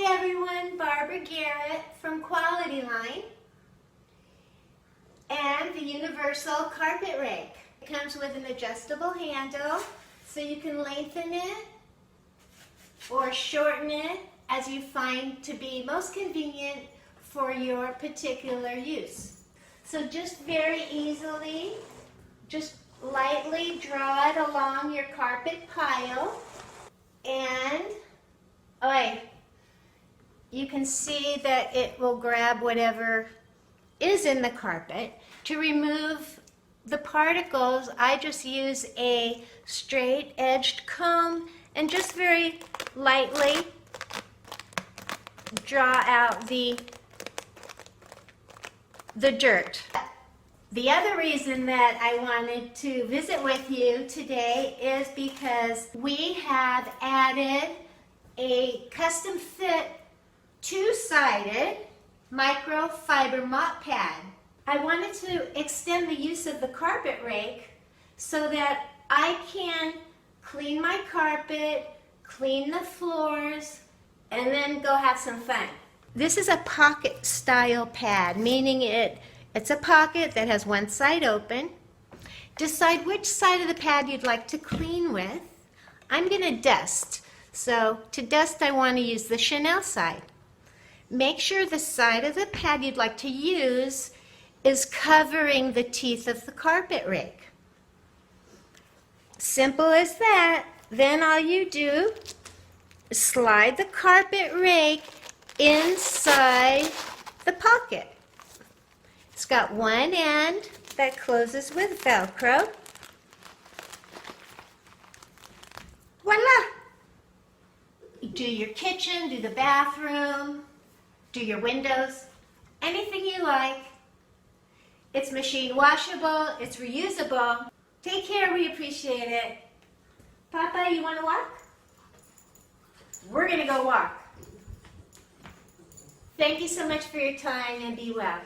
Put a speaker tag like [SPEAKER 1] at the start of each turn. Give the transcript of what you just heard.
[SPEAKER 1] Hi everyone, Barbara Garrett from Quality Line and the Universal Carpet Rake. It comes with an adjustable handle so you can lengthen it or shorten it as you find to be most convenient for your particular use. So just very easily, just lightly draw it along your carpet pile and you can see that it will grab whatever is in the carpet. To remove the particles, I just use a straight edged comb and just very lightly draw out the dirt. The other reason that I wanted to visit with you today is because we have added a custom fit two-sided microfiber mop pad. I wanted to extend the use of the carpet rake so that I can clean my carpet, clean the floors, and then go have some fun. This is a pocket style pad, meaning it's a pocket that has one side open. Decide which side of the pad you'd like to clean with. I'm going to dust. So to dust, I want to use the Chanel side. Make sure the side of the pad you'd like to use is covering the teeth of the carpet rake. Simple as that. Then all you do is slide the carpet rake inside the pocket. It's got one end that closes with Velcro. Voila! Do your kitchen, do the bathroom, do your windows, anything you like. It's machine washable, it's reusable. Take care, we appreciate it. Papa, you want to walk? We're going to go walk. Thank you so much for your time and be well.